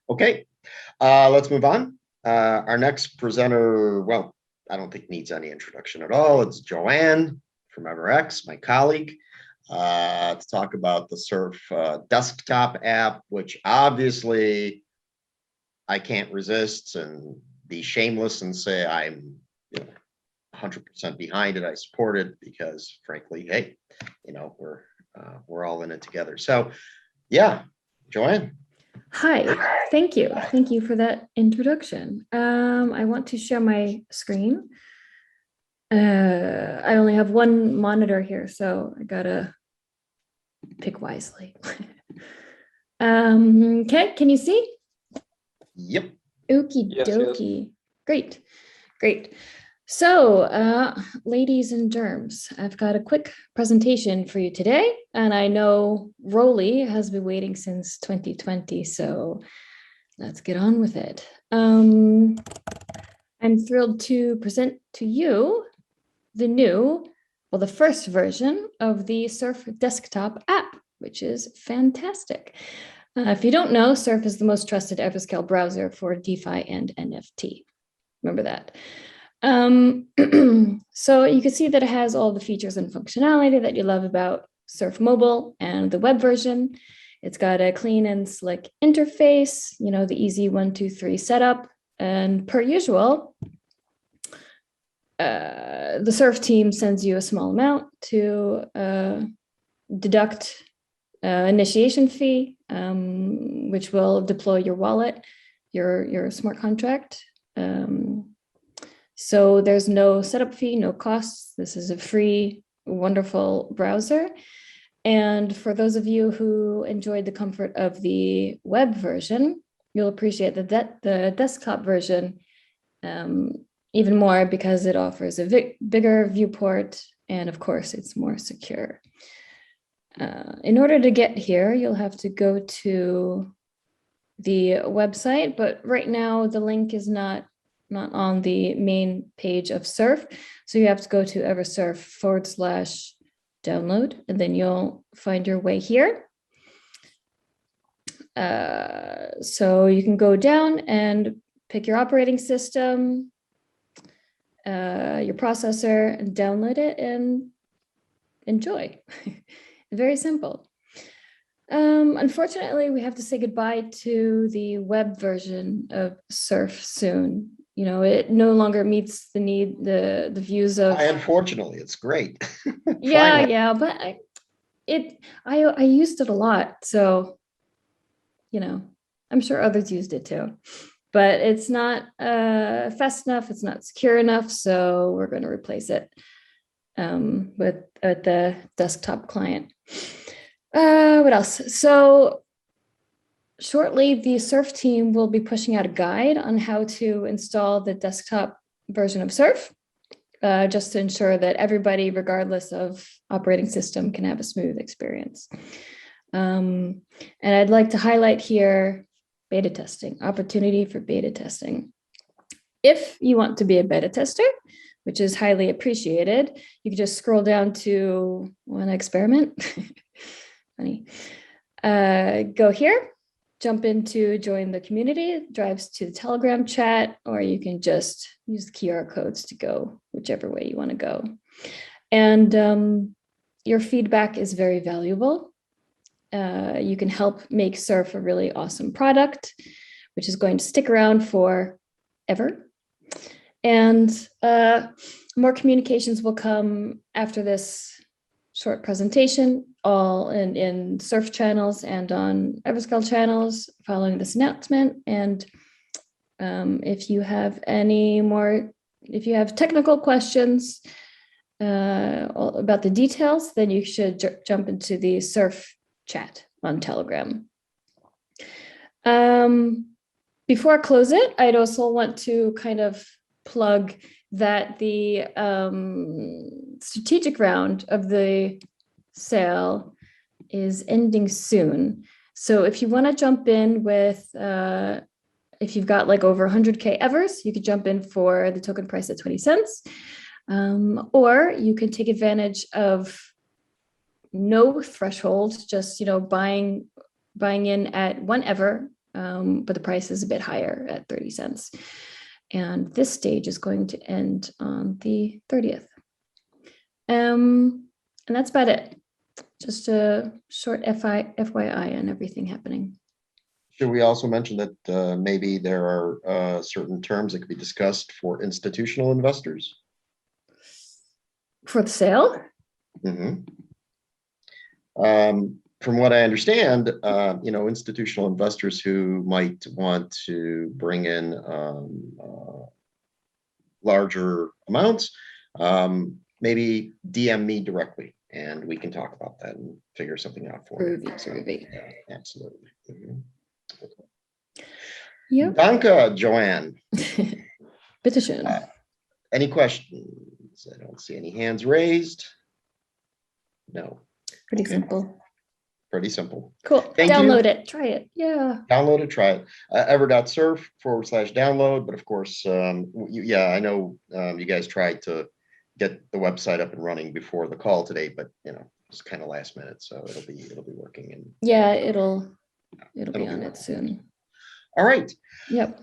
Okay, let's move on. Our next presenter, well, I don't think needs any introduction at all. It's Joanne from EverX, my colleague, to talk about the Surf desktop app, which obviously I can't resist and be shameless and say I'm 100% behind it. I support it because, frankly, hey, we're all in it together. So, yeah, Joanne. Hi, thank you. Thank you for that introduction. I want to share my screen. I only have one monitor here, so I gotta pick wisely. Okay, can you see? Yep. Okie dokie. Great, great. So, ladies and germs, I've got a quick presentation for you today, and I know Rolly has been waiting since 2020, so let's get on with it. I'm thrilled to present to you the first version of the Surf desktop app, which is fantastic. If you don't know, Surf is the most trusted Everscale browser for DeFi and NFT. Remember that. So you can see that it has all the features and functionality that you love about Surf Mobile and the web version. It's got a clean and slick interface, the easy 1, 2, 3 setup. And per usual, the Surf team sends you a small amount to deduct initiation fee, which will deploy your wallet, your smart contract. So there's no setup fee, no costs. This is a free, wonderful browser. And for those of you who enjoyed the comfort of the web version, you'll appreciate the desktop version even more because it offers a bigger viewport, and of course, it's more secure. In order to get here, you'll have to go to the website, but right now the link is not on the main page of Surf. So you have to go to eversurf/download, and then you'll find your way here. So you can go down and pick your operating system, your processor, and download it and enjoy. Very simple. Unfortunately, we have to say goodbye to the web version of Surf soon. It no longer meets the views of. Unfortunately, it's great. Yeah, but I used it a lot, so I'm sure others used it too. But it's not fast enough. It's not secure enough, so we're going to replace it with the desktop client. What else? So shortly, the Surf team will be pushing out a guide on how to install the desktop version of Surf, just to ensure that everybody, regardless of operating system, can have a smooth experience. And I'd like to highlight here beta testing, opportunity for beta testing. If you want to be a beta tester, which is highly appreciated, you can just scroll down to one experiment. Funny. Go here, jump into join the community, drives to the Telegram chat, or you can just use the QR codes to go whichever way you want to go. And your feedback is very valuable. You can help make Surf a really awesome product, which is going to stick around forever. And more communications will come after this short presentation, all in Surf channels and on Everscale channels following this announcement. And if you have technical questions about the details, then you should jump into the Surf chat on Telegram. Before I close it, I'd also want to kind of plug that the strategic round of the sale is ending soon. So if you want to jump in with, if you've got like over 100K Evers, you could jump in for the token price at 20 cents. Or you can take advantage of no threshold, just buying in at 1 Ever but the price is a bit higher at 30 cents. And this stage is going to end on the 30th. And that's about it. Just a short FYI on everything happening. Should we also mention that maybe there are certain terms that could be discussed for institutional investors? For the sale? Mhm. From what I understand, institutional investors who might want to bring in larger amounts, maybe DM me directly and we can talk about that and figure something out for you. Groovy. Yeah, absolutely. Mhm. Yep. Danke, Joanne. Bitteschön. Any questions? I don't see any hands raised. No. Pretty Okay. simple. Pretty simple. Cool. Thank Download you. it. Try it. Yeah. Download it, try it. Ever.surf/download. But of course, I know you guys tried to get the website up and running before the call today, but it's kind of last minute, so it'll be working. And yeah, it'll be on work. it soon. All right. Yep.